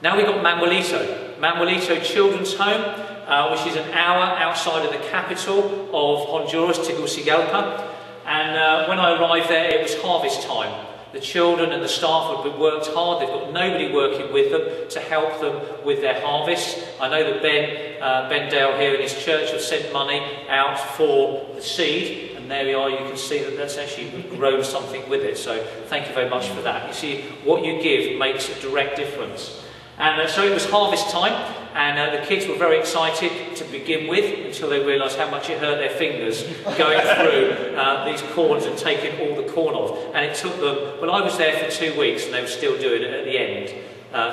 Now we've got Manuelito Children's Home, which is an hour outside of the capital of Honduras, Tegucigalpa. And when I arrived there, it was harvest time. The children and the staff have worked hard. They've got nobody working with them to help them with their harvest. I know that Ben Dale here in his church have sent money out for the seed. And there we are, you can see that that's actually grown something with it. So thank you very much for that. You see, what you give makes a direct difference. And so it was harvest time, and the kids were very excited to begin with until they realised how much it hurt their fingers going through these corns and taking all the corn off. And it took them, well, I was there for 2 weeks and they were still doing it at the end.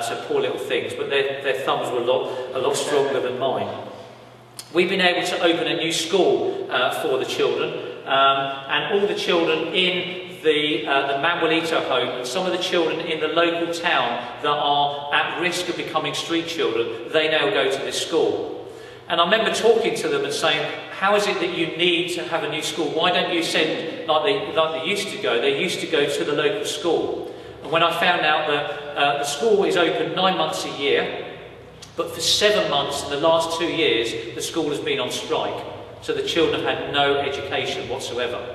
So poor little things, but their thumbs were a lot stronger than mine. We've been able to open a new school for the children, and all the children in the Manuelito home and some of the children in the local town that are at risk of becoming street children, they now go to this school. And I remember talking to them and saying, how is it that you need to have a new school? Why don't you send like they used to go? They used to go to the local school. And when I found out that the school is open 9 months a year, but for 7 months in the last 2 years, the school has been on strike. So the children have had no education whatsoever.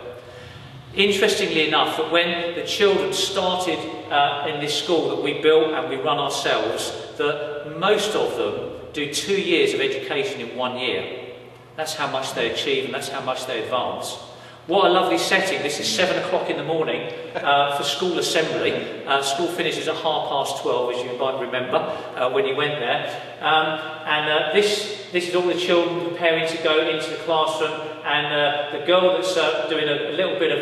Interestingly enough, that when the children started in this school that we built and we run ourselves, that most of them do 2 years of education in 1 year. That's how much they achieve and that's how much they advance. What a lovely setting. This is 7 o'clock in the morning for school assembly. School finishes at 12:30, as you might remember when you went there. This is all the children preparing to go into the classroom, and the girl that's doing a little bit of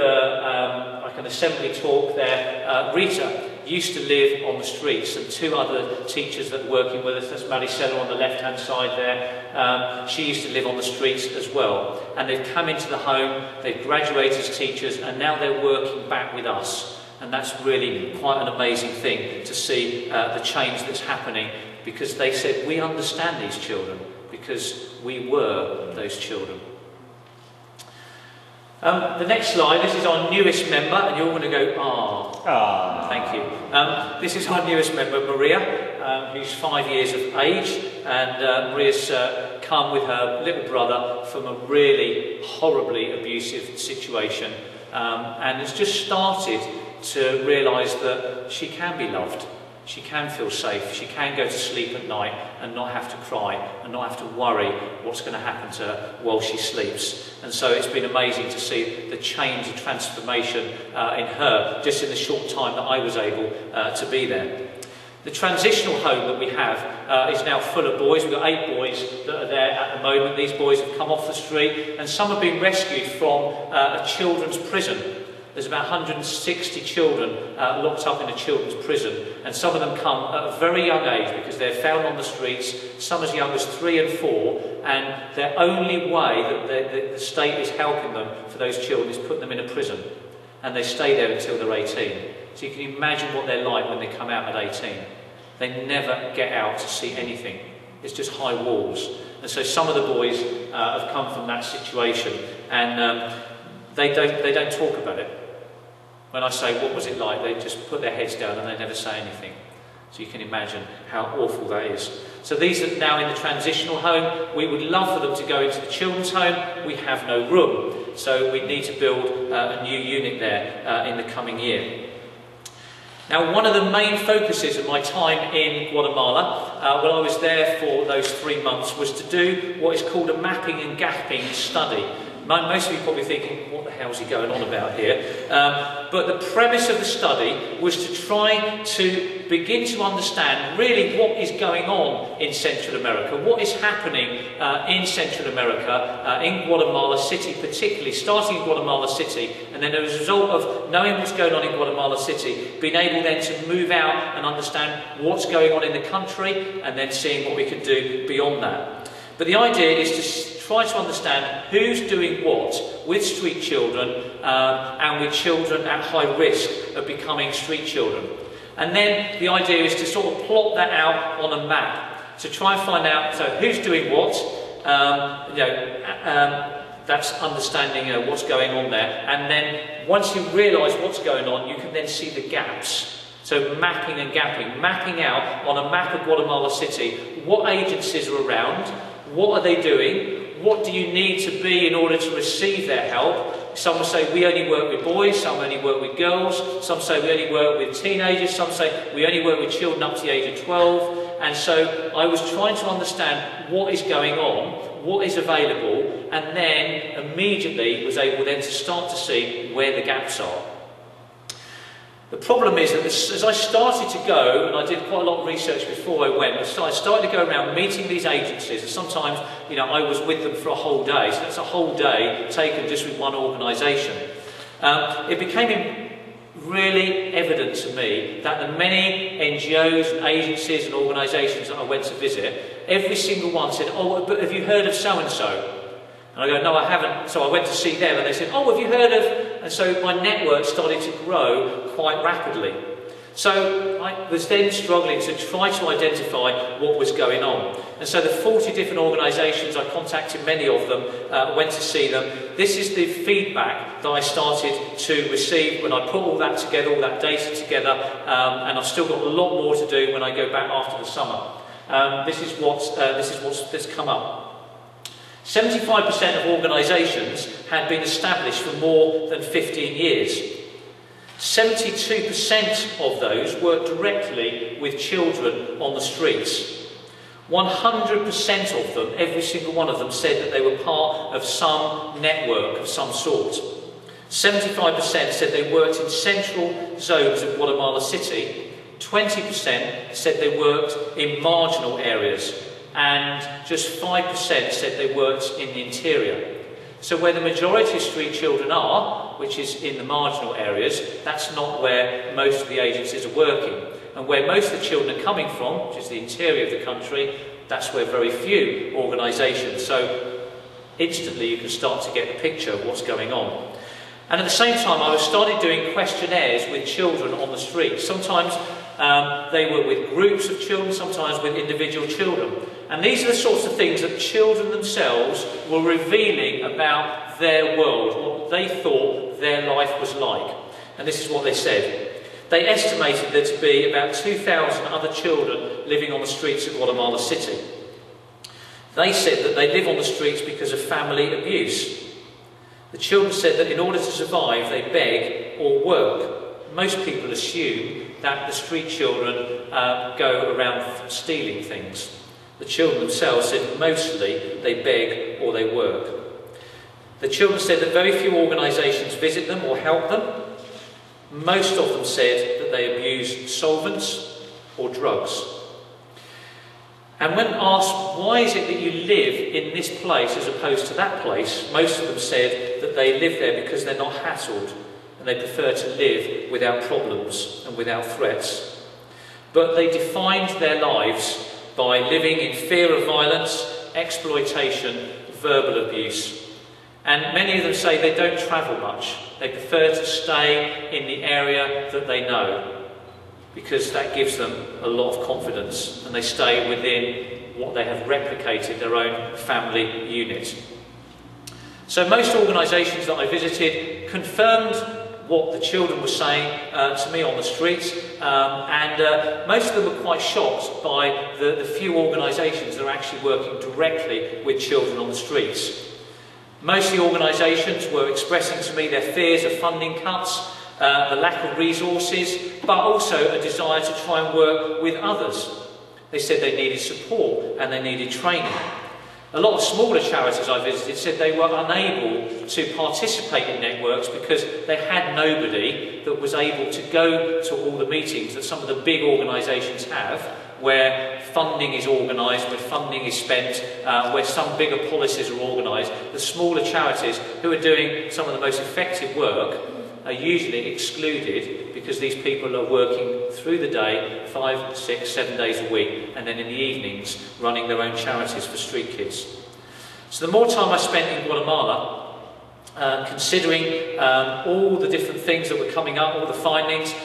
like an assembly talk there, Rita, used to live on the streets, and 2 other teachers that are working with us, that's Maricela on the left hand side there, she used to live on the streets as well. And they've come into the home, they've graduated as teachers, and now they're working back with us. And that's really quite an amazing thing to see the change that's happening, because they said, we understand these children, because we were those children. The next slide, this is our newest member, and you're going to go, thank you. This is our newest member, Maria, who's 5 years of age, and Maria's come with her little brother from a really horribly abusive situation, and has just started to realise that she can be loved. She can feel safe, she can go to sleep at night and not have to cry and not have to worry what's going to happen to her while she sleeps. And so it's been amazing to see the change and transformation in her just in the short time that I was able to be there. The transitional home that we have is now full of boys. We've got 8 boys that are there at the moment. These boys have come off the street, and some have been rescued from a children's prison. There's about 160 children locked up in a children's prison, and some of them come at a very young age because they're found on the streets, some as young as 3 and 4, and their only way that the state is helping them for those children is put them in a prison, and they stay there until they're 18. So you can imagine what they're like when they come out at 18. They never get out to see anything. It's just high walls. And so some of the boys have come from that situation, and they don't talk about it. When I say, what was it like, they just put their heads down and they never say anything. So you can imagine how awful that is. So these are now in the transitional home. We would love for them to go into the children's home. We have no room. So we need to build a new unit there in the coming year. Now, one of the main focuses of my time in Guatemala, when I was there for those 3 months, was to do what is called a mapping and gapping study. Most of you are probably thinking, what the hell is he going on about here? But the premise of the study was to try to begin to understand really what is going on in Central America, what is happening in Central America, in Guatemala City particularly, starting in Guatemala City, and then as a result of knowing what's going on in Guatemala City, being able then to move out and understand what's going on in the country, and then seeing what we could do beyond that. But the idea is to try to understand who's doing what with street children and with children at high risk of becoming street children. And then the idea is to sort of plot that out on a map to try and find out who's doing what, that's understanding what's going on there. And then once you realise what's going on, you can then see the gaps. So mapping and gapping, mapping out on a map of Guatemala City, what agencies are around, what are they doing, what do you need to be in order to receive their help. Some will say we only work with boys, some only work with girls, some say we only work with teenagers, some say we only work with children up to the age of 12. And so I was trying to understand what is going on, what is available, and then immediately was able then to start to see where the gaps are. The problem is that as I started to go, and I did quite a lot of research before I went, I started to go around meeting these agencies, and sometimes, you know, I was with them for a whole day, so that's a whole day taken just with one organisation. It became really evident to me that the many NGOs and agencies and organisations that I went to visit, every single one said, "Oh, but have you heard of so-and-so?" And I go, "No, I haven't." So I went to see them and they said, "Oh, have you heard of..." And so my network started to grow quite rapidly. So I was then struggling to try to identify what was going on. And so the 40 different organisations, I contacted many of them, went to see them. This is the feedback that I started to receive when I put all that together, all that data together, and I've still got a lot more to do when I go back after the summer. This is what's come up. 75% of organisations had been established for more than 15 years. 72% of those worked directly with children on the streets. 100% of them, every single one of them, said that they were part of some network of some sort. 75% said they worked in central zones of Guatemala City. 20% said they worked in marginal areas. And just 5% said they worked in the interior. So where the majority of street children are, which is in the marginal areas, that's not where most of the agencies are working. And where most of the children are coming from, which is the interior of the country, that's where very few organisations. So instantly you can start to get the picture of what's going on. And at the same time, I started doing questionnaires with children on the street. Sometimes they were with groups of children, sometimes with individual children. And these are the sorts of things that children themselves were revealing about their world, what they thought their life was like. And this is what they said. They estimated there to be about 2,000 other children living on the streets of Guatemala City. They said that they live on the streets because of family abuse. The children said that in order to survive, they beg or work. Most people assume that the street children go around stealing things. The children themselves said mostly they beg or they work. The children said that very few organisations visit them or help them. Most of them said that they abuse solvents or drugs. And when asked, why is it that you live in this place as opposed to that place, most of them said that they live there because they're not hassled and they prefer to live without problems and without threats. But they defined their lives by living in fear of violence, exploitation, verbal abuse. And many of them say they don't travel much. They prefer to stay in the area that they know because that gives them a lot of confidence and they stay within what they have replicated, their own family unit. So most organisations that I visited confirmed what the children were saying to me on the streets, and most of them were quite shocked by the few organisations that are actually working directly with children on the streets. Most of the organisations were expressing to me their fears of funding cuts, the lack of resources, but also a desire to try and work with others. They said they needed support and they needed training. A lot of smaller charities I visited said they were unable to participate in networks because they had nobody that was able to go to all the meetings that some of the big organisations have, where funding is organised, where funding is spent, where some bigger policies are organised. The smaller charities who are doing some of the most effective work are usually excluded because these people are working through the day, 5, 6, 7 days a week, and then in the evenings running their own charities for street kids. So the more time I spent in Guatemala, considering all the different things that were coming up, all the findings,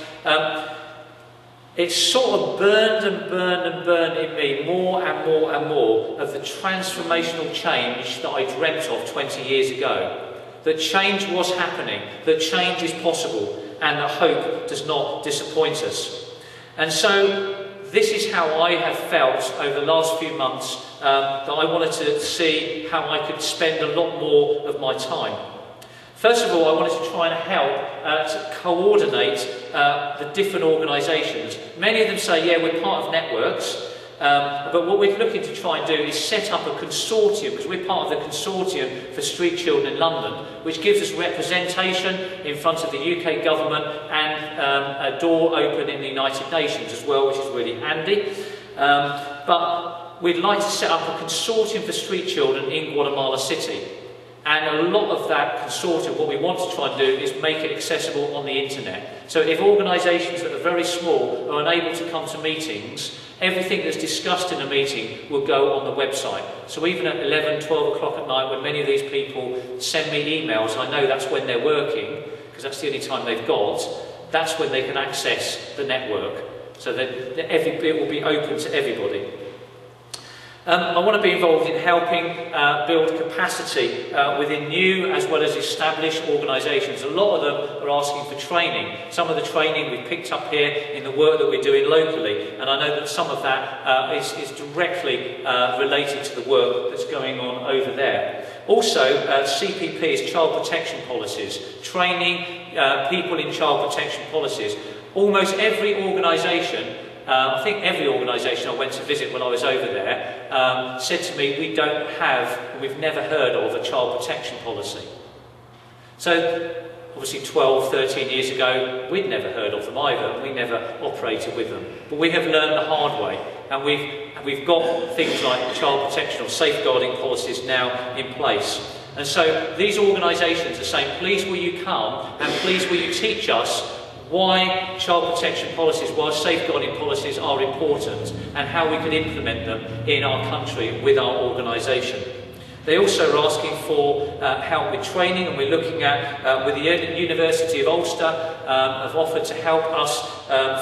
it sort of burned and burned and burned in me more and more and more of the transformational change that I dreamt of 20 years ago. That change was happening, that change is possible, and that hope does not disappoint us. And so this is how I have felt over the last few months, that I wanted to see how I could spend a lot more of my time. First of all, I wanted to try and help to coordinate the different organisations. Many of them say, yeah, we're part of networks, but what we're looking to try and do is set up a consortium, because we're part of the consortium for street children in London, which gives us representation in front of the UK government and a door open in the United Nations as well, which is really handy. But we'd like to set up a consortium for street children in Guatemala City. And a lot of that consortium, what we want to try and do is make it accessible on the internet. So if organisations that are very small are unable to come to meetings, everything that's discussed in a meeting will go on the website. So even at 11, 12 o'clock at night, when many of these people send me emails, I know that's when they're working, because that's the only time they've got, that's when they can access the network. So that it will be open to everybody. I want to be involved in helping build capacity within new as well as established organisations. A lot of them are asking for training. Some of the training we've picked up here in the work that we're doing locally, and I know that some of that is directly related to the work that's going on over there. Also, CPP is child protection policies, training people in child protection policies. Almost every organisation, I think every organisation I went to visit when I was over there said to me, we've never heard of a child protection policy. So obviously 12, 13 years ago, we'd never heard of them either, and we never operated with them. But we have learned the hard way, and we've got things like child protection or safeguarding policies now in place. And so these organisations are saying, please will you come and please will you teach us why child protection policies, why safeguarding policies are important and how we can implement them in our country with our organisation. They also are asking for help with training, and we're looking at, with the University of Ulster, have offered to help us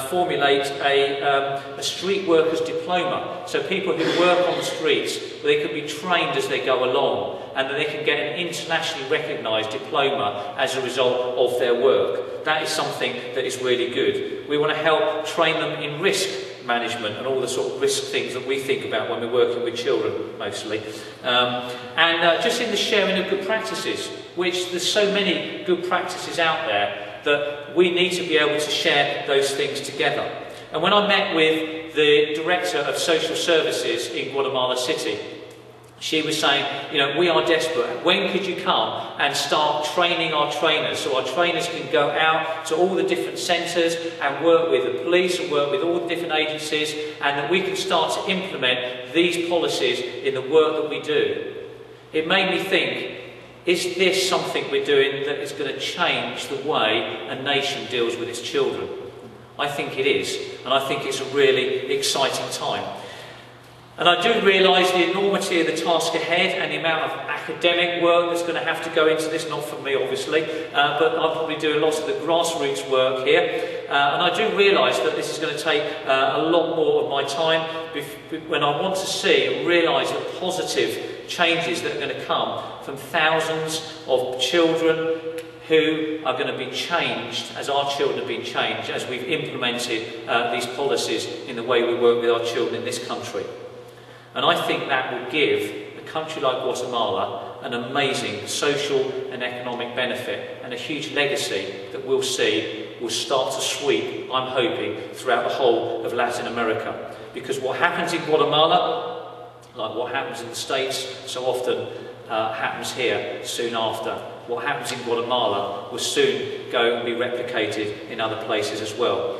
formulate a street workers diploma. So people who work on the streets, they can be trained as they go along, and that they can get an internationally recognised diploma as a result of their work. That is something that is really good. We want to help train them in risk management and all the sort of risk things that we think about when we're working with children, mostly. And just in the sharing of good practices, which there's so many good practices out there that we need to be able to share those things together. And when I met with the Director of Social Services in Guatemala City, she was saying, you know, we are desperate. When could you come and start training our trainers so our trainers can go out to all the different centres and work with the police and work with all the different agencies, and that we can start to implement these policies in the work that we do? It made me think, is this something we're doing that is going to change the way a nation deals with its children? I think it is, and I think it's a really exciting time. And I do realise the enormity of the task ahead and the amount of academic work that's going to have to go into this, not from me obviously, but I'll probably do lots of the grassroots work here. And I do realise that this is going to take a lot more of my time when I want to see and realise the positive changes that are going to come from thousands of children who are going to be changed as our children have been changed as we've implemented these policies in the way we work with our children in this country. And I think that will give a country like Guatemala an amazing social and economic benefit and a huge legacy that we'll see will start to sweep, I'm hoping, throughout the whole of Latin America. Because what happens in Guatemala, like what happens in the States, so often happens here soon after. What happens in Guatemala will soon go and be replicated in other places as well.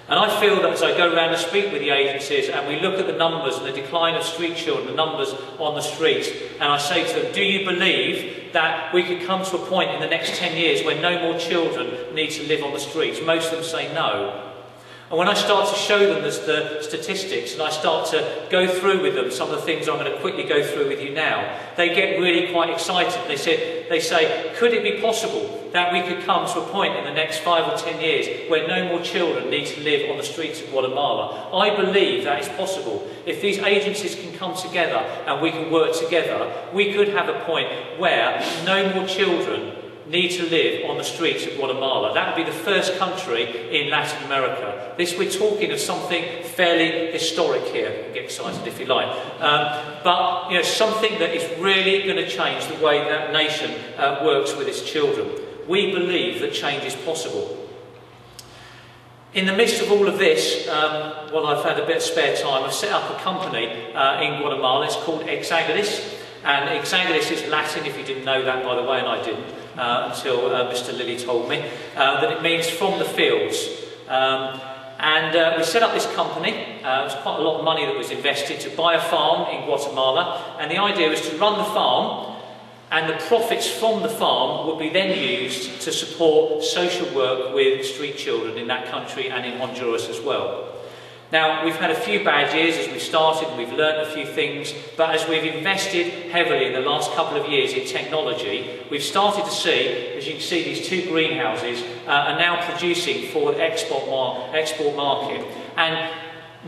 And I feel that as I go around and speak with the agencies and we look at the numbers and the decline of street children, the numbers on the streets, and I say to them, do you believe that we could come to a point in the next 10 years where no more children need to live on the streets? Most of them say no. And when I start to show them the statistics and I start to go through with them some of the things I'm going to quickly go through with you now, they get really quite excited. They say, could it be possible that we could come to a point in the next 5 or 10 years where no more children need to live on the streets of Guatemala? I believe that is possible. If these agencies can come together and we can work together, we could have a point where no more children need to live on the streets of Guatemala. That would be the first country in Latin America. We're talking of something fairly historic here. Get excited if you like. But you know, something that is really going to change the way that nation works with its children. We believe that change is possible. In the midst of all of this, while I've had a bit of spare time, I've set up a company in Guatemala. It's called Exaggeris. And Exaggeris is Latin, if you didn't know that, by the way, and I didn't until Mr. Lilly told me, that it means from the fields. We set up this company. It was quite a lot of money that was invested to buy a farm in Guatemala, and the idea was to run the farm, and the profits from the farm would be then used to support social work with street children in that country and in Honduras as well. Now, we've had a few bad years as we started, and we've learned a few things, but as we've invested heavily in the last couple of years in technology, we've started to see, as you can see, these two greenhouses are now producing for the export market. And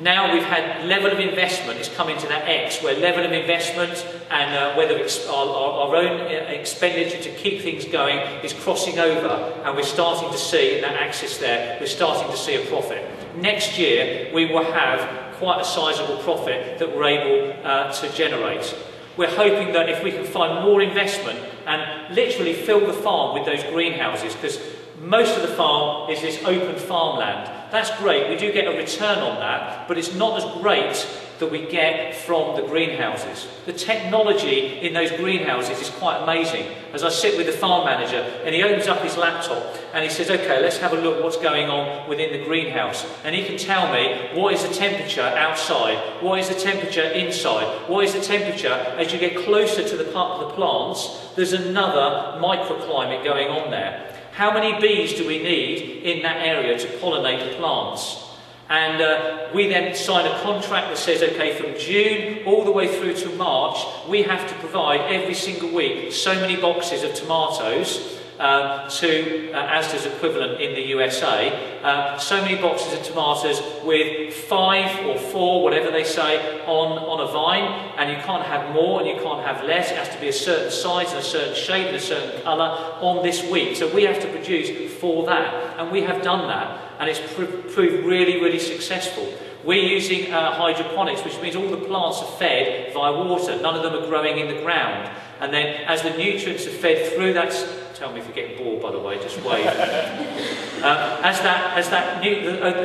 now we've had level of investment, it's come into that X, where level of investment and whether it's our own expenditure to keep things going is crossing over, and we're starting to see, in that axis there, we're starting to see a profit. Next year we will have quite a sizable profit that we're able to generate. We're hoping that if we can find more investment and literally fill the farm with those greenhouses, because most of the farm is this open farmland. That's great, we do get a return on that, but it's not as great that we get from the greenhouses. The technology in those greenhouses is quite amazing. As I sit with the farm manager and he opens up his laptop and he says, okay, let's have a look what's going on within the greenhouse. And he can tell me what is the temperature outside, what is the temperature inside, what is the temperature as you get closer to the plants. There's another microclimate going on there. How many bees do we need in that area to pollinate the plants? And we then sign a contract that says, okay, from June all the way through to March, we have to provide every single week so many boxes of tomatoes to Asda's equivalent in the USA, so many boxes of tomatoes with 5 or 4, whatever they say, on a vine, and you can't have more and you can't have less. It has to be a certain size and a certain shape and a certain colour on this week. So we have to produce for that, and we have done that, and it's proved really, really successful. We're using hydroponics, which means all the plants are fed via water. None of them are growing in the ground. And then as the nutrients are fed through that, tell me if you're getting bored, by the way, just wave.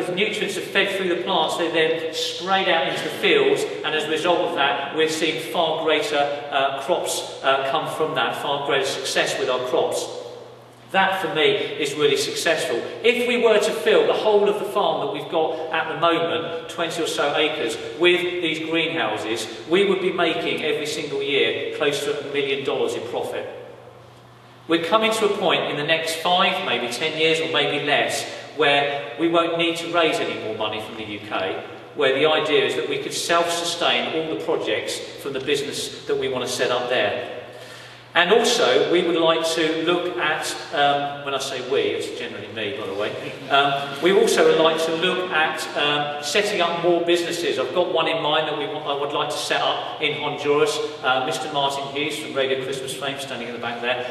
The nutrients are fed through the plants, they're then sprayed out into the fields, and as a result of that, we're seeing far greater crops come from that, far greater success with our crops. That, for me, is really successful. If we were to fill the whole of the farm that we've got at the moment, 20 or so acres, with these greenhouses, we would be making every single year close to $1 million in profit. We're coming to a point in the next 5, maybe 10 years, or maybe less, where we won't need to raise any more money from the UK, where the idea is that we could self-sustain all the projects from the business that we want to set up there. And also, we would like to look at, when I say we, it's generally me, by the way, we also would like to look at setting up more businesses. I've got one in mind that I would like to set up in Honduras. Mr. Martin Hughes from Radio Christmas Fame, standing in the back there.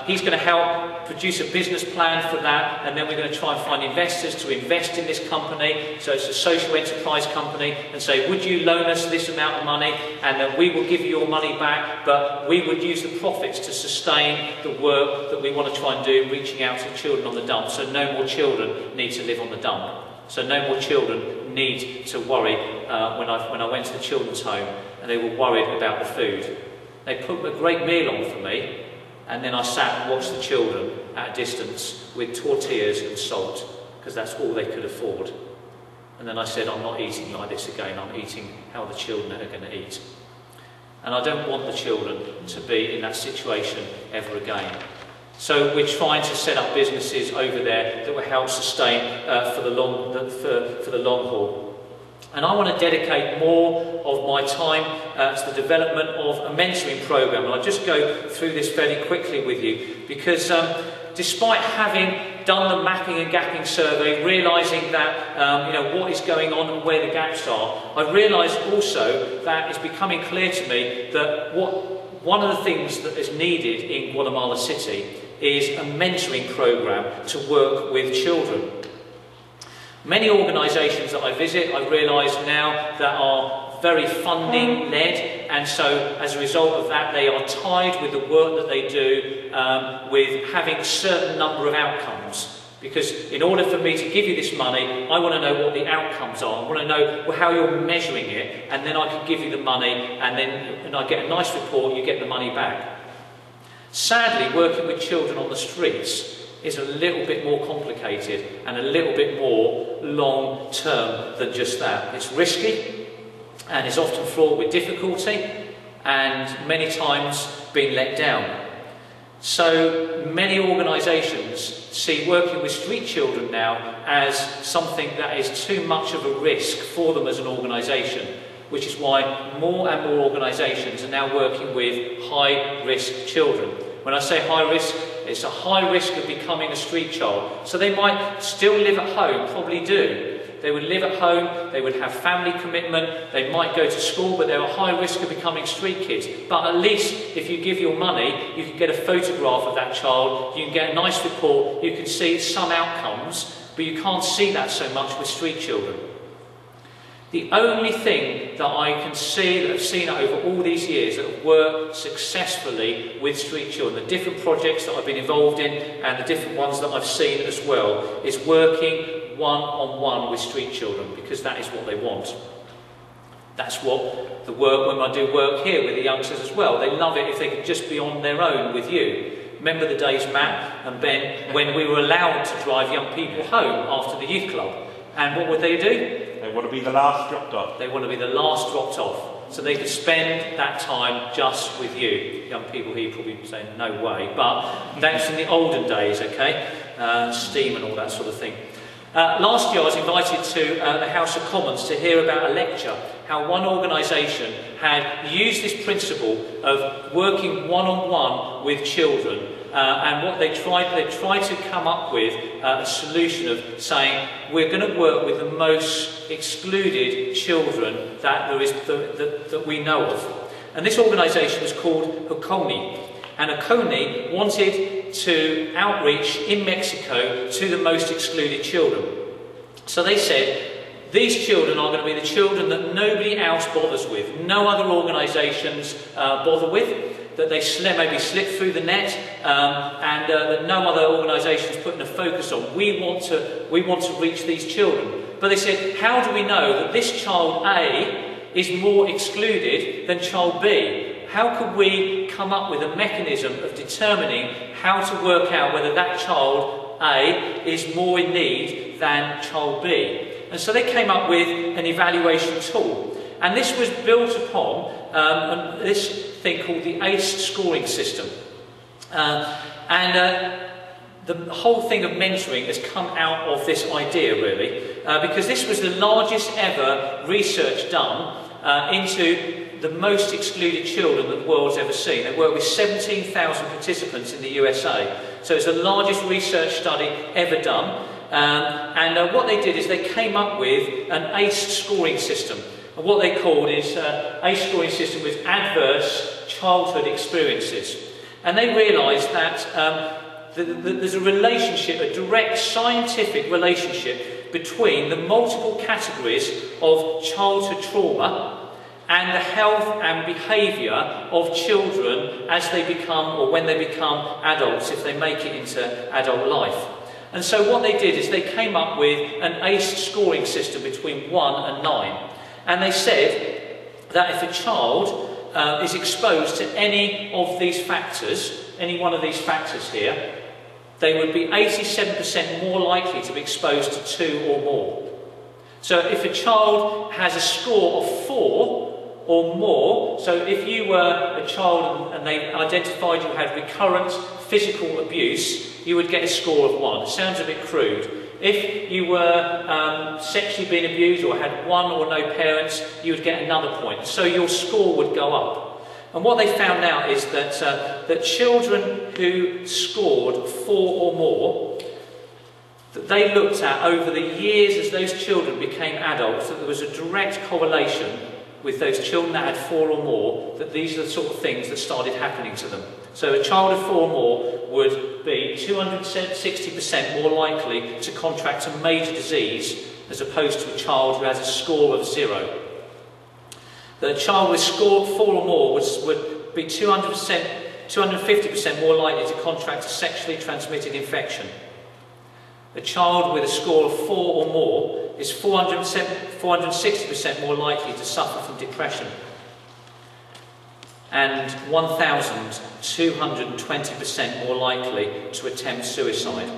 He's going to help produce a business plan for that, and then we're going to try and find investors to invest in this company. So it's a social enterprise company, and say, would you loan us this amount of money, and then we will give you your money back, but we would use the profits to sustain the work that we want to try and do, reaching out to children on the dump. So no more children need to live on the dump. So no more children need to worry. When I went to the children's home, and they were worried about the food. They put a great meal on for me, and then I sat and watched the children at a distance with tortillas and salt, because that's all they could afford. And then I said, I'm not eating like this again, I'm eating how the children are going to eat. And I don't want the children to be in that situation ever again. So we're trying to set up businesses over there that will help sustain for the long haul. And I want to dedicate more of my time to the development of a mentoring program. And I'll just go through this fairly quickly with you, because despite having done the mapping and gapping survey, realising that what is going on and where the gaps are, I realised also that it's becoming clear to me that one of the things that is needed in Guatemala City is a mentoring program to work with children. Many organisations that I visit, I realise now, that are very funding led, and so as a result of that they are tied with the work that they do with having a certain number of outcomes. Because in order for me to give you this money, I want to know what the outcomes are. I want to know how you're measuring it, and then I can give you the money, and I get a nice report, you get the money back. Sadly, working with children on the streets is a little bit more complicated and a little bit more long-term than just that. It's risky, and it's often fraught with difficulty, and many times being let down. So many organisations see working with street children now as something that is too much of a risk for them as an organisation, which is why more and more organisations are now working with high-risk children. When I say high risk, it's a high risk of becoming a street child. So they might still live at home, probably do. They would live at home, they would have family commitment, they might go to school, but they're a high risk of becoming street kids. But at least if you give your money, you can get a photograph of that child, you can get a nice report, you can see some outcomes, but you can't see that so much with street children. The only thing that I can see, that I've seen over all these years, that have worked successfully with street children, the different projects that I've been involved in and the different ones that I've seen as well, is working one-on-one with street children, because that is what they want. That's what the work, when I do work here with the youngsters as well, they love it if they could just be on their own with you. Remember the days, Matt and Ben, when we were allowed to drive young people home after the youth club? And what would they do? They want to be the last dropped off. They want to be the last dropped off. So they could spend that time just with you. Young people here probably say, no way. But that's in the olden days, okay? Steam and all that sort of thing. Last year I was invited to the House of Commons to hear about a lecture, how one organisation had used this principle of working one-on-one with children, and what they tried to come up with a solution of saying, we're going to work with the most excluded children that we know of. And this organisation was called HCONY. And HCONY wanted to outreach in Mexico to the most excluded children. So they said, these children are going to be the children that nobody else bothers with, no other organisations bother with, that they maybe slip through the net, and that no other organisation is putting a focus on. We want to reach these children. But they said, how do we know that this child A is more excluded than child B? How could we come up with a mechanism of determining how to work out whether that child A is more in need than child B? And so they came up with an evaluation tool. And this was built upon this thing called the ACE scoring system. The whole thing of mentoring has come out of this idea, really, because this was the largest ever research done into the most excluded children that the world's ever seen. They worked with 17,000 participants in the USA. So it's the largest research study ever done. What they did is they came up with an ACE scoring system. And what they called is ACE scoring system with adverse childhood experiences. And they realised that there's a relationship, a direct scientific relationship between the multiple categories of childhood trauma and the health and behaviour of children as they become, or when they become adults, if they make it into adult life. And so what they did is they came up with an ACE scoring system between 1 and 9. And they said that if a child is exposed to any of these factors, any one of these factors here, they would be 87% more likely to be exposed to 2 or more. So if a child has a score of 4 or more, so if you were a child and they identified you had recurrent physical abuse, you would get a score of 1. It sounds a bit crude. If you were sexually being abused or had 1 or no parents, you would get another point. So your score would go up. And what they found out is that children who scored 4 or more, that they looked at over the years as those children became adults, that there was a direct correlation with those children that had 4 or more, that these are the sort of things that started happening to them. So a child of 4 or more would be 260% more likely to contract a major disease as opposed to a child who has a score of 0. That a child with score 4 or more would be 250% more likely to contract a sexually transmitted infection. A child with a score of 4 or more is 460% more likely to suffer from depression, and 1,220% more likely to attempt suicide.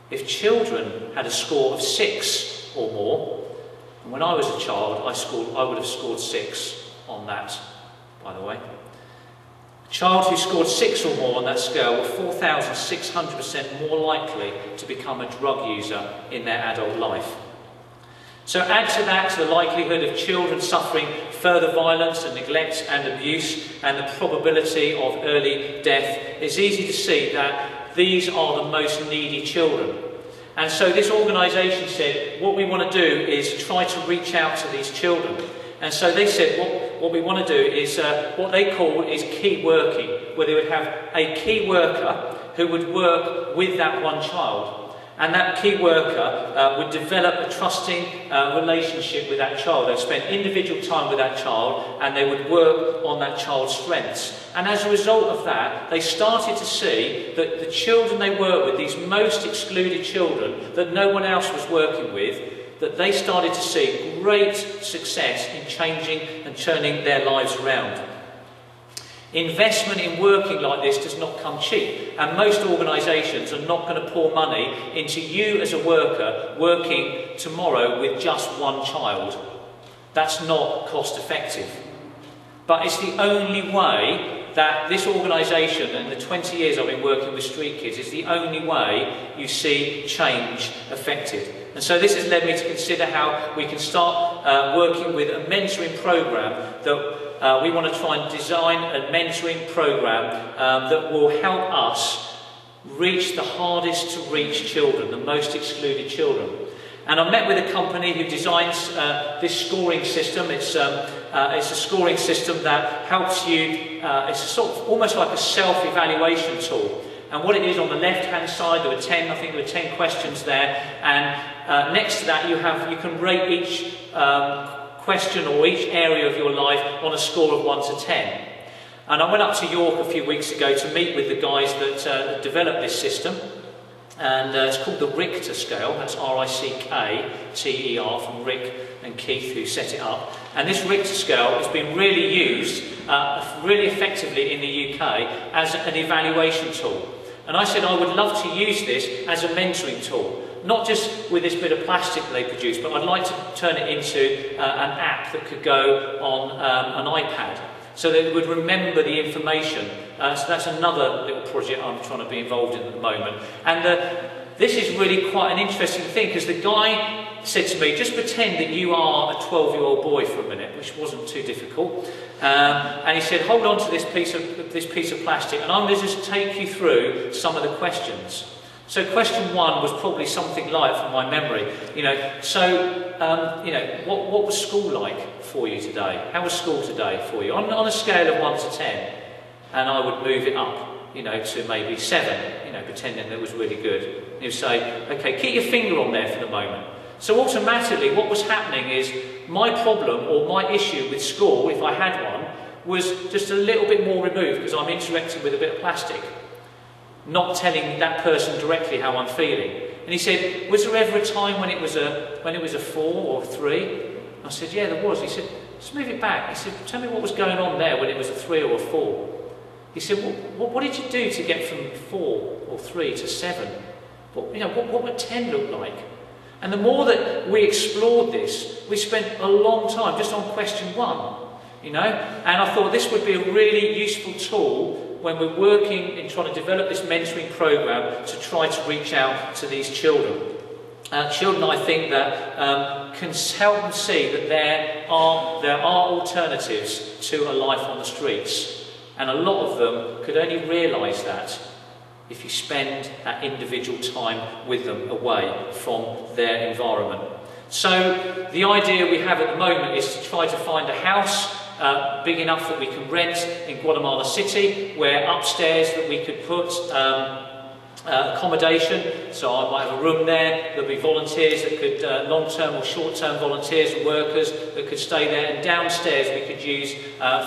If children had a score of 6 or more, and when I was a child I would have scored 6 on that, by the way. A child who scored 6 or more on that scale were 4,600% more likely to become a drug user in their adult life. So add to that the likelihood of children suffering further violence and neglect and abuse, and the probability of early death. It's easy to see that these are the most needy children. And so this organisation said, what we want to do is try to reach out to these children. And so they said, what we want to do is what they call is key working, where they would have a key worker who would work with that one child. And that key worker would develop a trusting relationship with that child. They'd spend individual time with that child, and they would work on that child's strengths. And as a result of that, they started to see that the children they worked with, these most excluded children that no one else was working with, that they started to see great success in changing and turning their lives around. Investment in working like this does not come cheap, and most organisations are not going to pour money into you as a worker working tomorrow with just one child. That's not cost effective. But it's the only way that this organisation, and the 20 years I've been working with street kids, is the only way you see change affected. And so this has led me to consider how we can start working with a mentoring programme that we want to try and design a mentoring programme that will help us reach the hardest to reach children, the most excluded children. And I met with a company who designs this scoring system. It's a scoring system that helps you, it's a sort of almost like a self-evaluation tool. And what it is, on the left-hand side, there were 10, I think there were 10 questions there, and next to that you can rate each question or each area of your life on a score of 1 to 10. And I went up to York a few weeks ago to meet with the guys that developed this system, and it's called the Richter scale. That's R-I-C-K-T-E-R, from Rick and Keith, who set it up. And this Richter scale has been really used really effectively in the UK as an evaluation tool. And I said I would love to use this as a mentoring tool. Not just with this bit of plastic they produce, but I'd like to turn it into an app that could go on an iPad, so that it would remember the information. So that's another little project I'm trying to be involved in at the moment. And this is really quite an interesting thing, because the guy said to me, just pretend that you are a 12-year-old boy for a minute, which wasn't too difficult. And he said, hold on to this piece of plastic, and I'm going to just take you through some of the questions. So question 1 was probably something like, from my memory, what was school like for you today? How was school today for you? On a scale of 1 to 10, and I would move it up, to maybe 7, pretending that it was really good. You'd say, okay, keep your finger on there for the moment. So automatically what was happening is my problem or my issue with school, if I had one, was just a little bit more removed, because I'm interacting with a bit of plastic, not telling that person directly how I'm feeling. And he said, was there ever a time when it was a 4 or 3? I said, yeah, there was. He said, just move it back. He said, tell me what was going on there when it was a 3 or a 4. He said, well, what did you do to get from 4 or 3 to 7? What would 10 look like? And the more that we explored this, we spent a long time just on question 1, and I thought this would be a really useful tool when we're working in trying to develop this mentoring programme to try to reach out to these children. Children, I think, that can help them see that there are alternatives to a life on the streets. And a lot of them could only realise that if you spend that individual time with them away from their environment. So the idea we have at the moment is to try to find a house big enough that we can rent in Guatemala City, where upstairs that we could put accommodation. So I might have a room there. There'll be volunteers that could, long-term or short-term volunteers and workers that could stay there. And downstairs we could use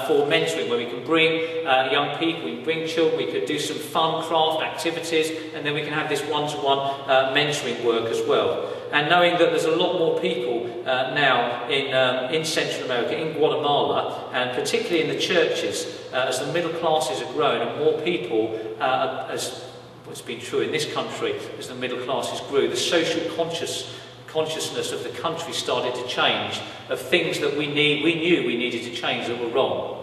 for mentoring, where we can bring young people, we can bring children, we could do some fun craft activities, and then we can have this one-to-one mentoring work as well. And knowing that there's a lot more people now in Central America, in Guatemala, and particularly in the churches, as the middle classes have grown and more people, as what's been true in this country, as the middle classes grew, the social consciousness of the country started to change, of things that we knew we needed to change that were wrong.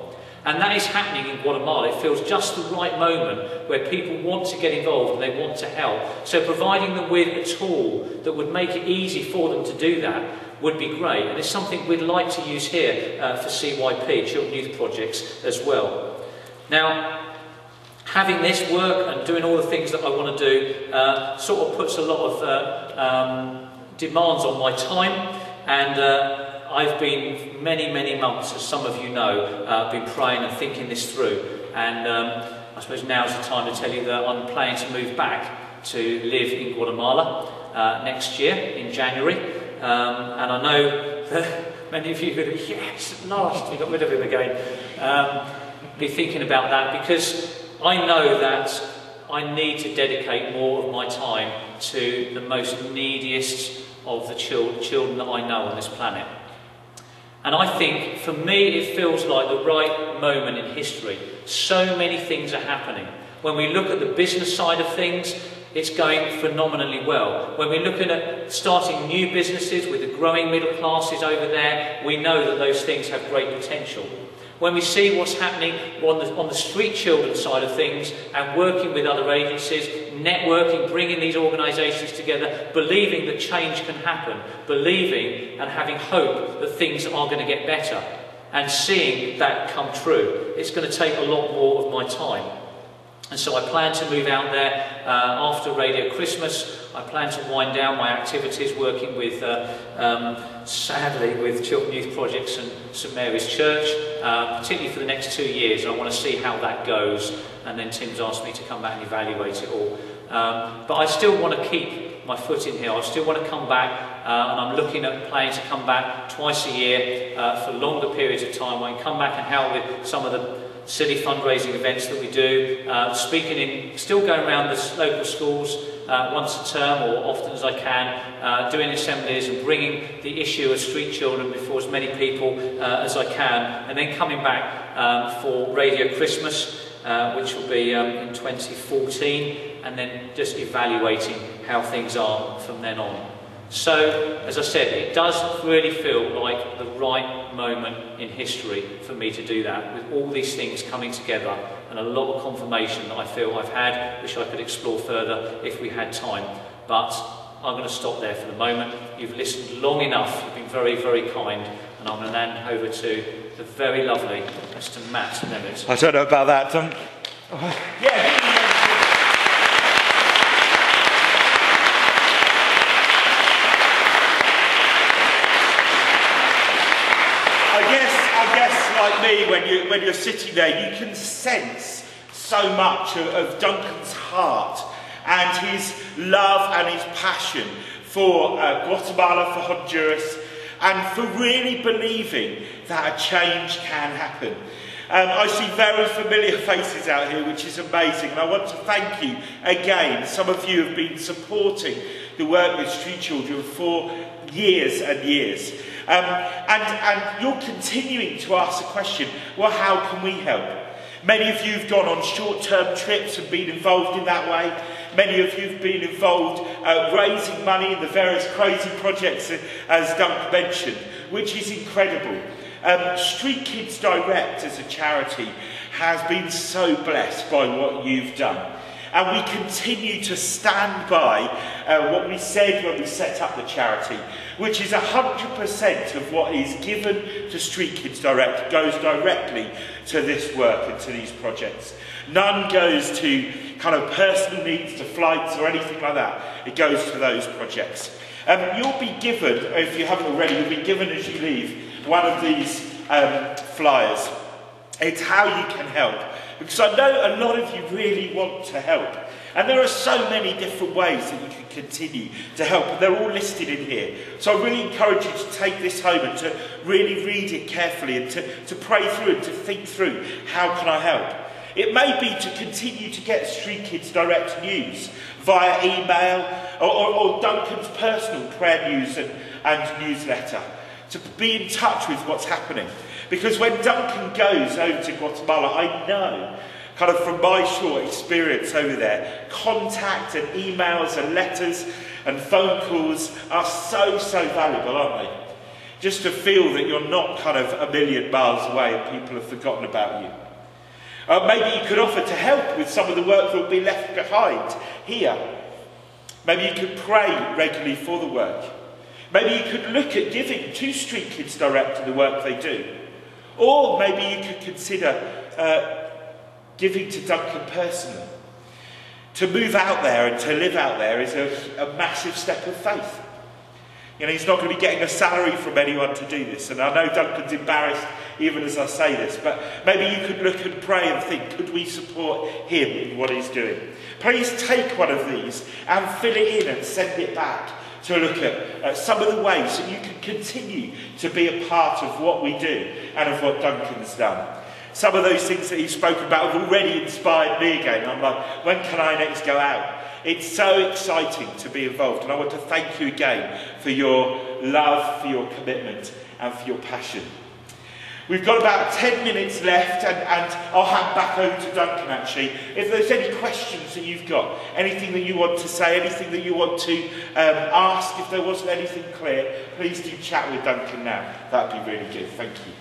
And that is happening in Guatemala. It feels just the right moment where people want to get involved and they want to help. So providing them with a tool that would make it easy for them to do that would be great. And it's something we'd like to use here for CYP, Children Youth Projects, as well. Now, having this work and doing all the things that I want to do sort of puts a lot of demands on my time, and I've been many months, as some of you know, been praying and thinking this through, and I suppose now's the time to tell you that I'm planning to move back to live in Guatemala next year in January, and I know that many of you are going to, yes, at last we got rid of him again, be thinking about that, because I know that I need to dedicate more of my time to the most neediest of the children that I know on this planet. And I think, for me, it feels like the right moment in history. So many things are happening. When we look at the business side of things, it's going phenomenally well. When we're looking at starting new businesses with the growing middle classes over there, we know that those things have great potential. When we see what's happening on the street children side of things and working with other agencies, networking, bringing these organisations together, believing that change can happen, believing and having hope that things are going to get better, and seeing that come true, it's going to take a lot more of my time. And so I plan to move out there after Radio Christmas. I plan to wind down my activities working with, sadly, with Children Youth Projects and St Mary's Church, particularly for the next 2 years. I want to see how that goes, and then Tim's asked me to come back and evaluate it all. But I still want to keep my foot in here. I still want to come back, and I'm looking at planning to come back twice a year for longer periods of time. I can come back and help with some of the silly fundraising events that we do, still going around the local schools once a term or often as I can, doing assemblies and bringing the issue of street children before as many people as I can, and then coming back for Radio Christmas, which will be in 2014, and then just evaluating how things are from then on. So, as I said, it does really feel like the right moment in history for me to do that, with all these things coming together and a lot of confirmation that I feel I've had, which I could explore further if we had time. But I'm going to stop there for the moment. You've listened long enough, you've been very kind, and I'm going to hand over to the very lovely Mr. Matt Nemeth. I don't know about that. Yeah. I guess like me, when you're sitting there, you can sense so much of Duncan's heart and his love and his passion for Guatemala, for Honduras, and for really believing that a change can happen. I see very familiar faces out here, which is amazing, and I want to thank you again. Some of you have been supporting the work with street children for years and years. And you're continuing to ask the question, well, how can we help? Many of you have gone on short-term trips and been involved in that way. Many of you have been involved raising money in the various crazy projects, as Duncan mentioned, which is incredible. Street Kids Direct as a charity has been so blessed by what you've done. And we continue to stand by what we said when we set up the charity, which is 100% of what is given to Street Kids Direct goes directly to this work and to these projects. None goes to kind of personal needs, to flights or anything like that. It goes to those projects. You'll be given, if you haven't already, you'll be given as you leave one of these flyers. It's how you can help. Because I know a lot of you really want to help. And there are so many different ways that you can continue to help. And they're all listed in here. So I really encourage you to take this home and to really read it carefully and to pray through and to think through, how can I help? It may be to continue to get Street Kids Direct news via email or Duncan's personal prayer news and newsletter. To be in touch with what's happening. Because when Duncan goes over to Guatemala, I know, kind of from my short experience over there, contact and emails and letters and phone calls are so valuable, aren't they? Just to feel that you're not kind of a million miles away and people have forgotten about you. Maybe you could offer to help with some of the work that will be left behind here. Maybe you could pray regularly for the work. Maybe you could look at giving to Street Kids Direct and the work they do. Or maybe you could consider giving to Duncan personally. To move out there and to live out there is a massive step of faith. You know, he's not going to be getting a salary from anyone to do this. And I know Duncan's embarrassed even as I say this. But maybe you could look and pray and think, could we support him in what he's doing? Please take one of these and fill it in and send it back to look at some of the ways that you can continue to be a part of what we do and of what Duncan's done. Some of those things that he spoke about have already inspired me again. I'm like, when can I next go out? It's so exciting to be involved, and I want to thank you again for your love, for your commitment, and for your passion. We've got about 10 minutes left, and I'll hand back over to Duncan actually. If there's any questions that you've got, anything that you want to say, anything that you want to ask, if there wasn't anything clear, please do chat with Duncan now. That'd be really good. Thank you.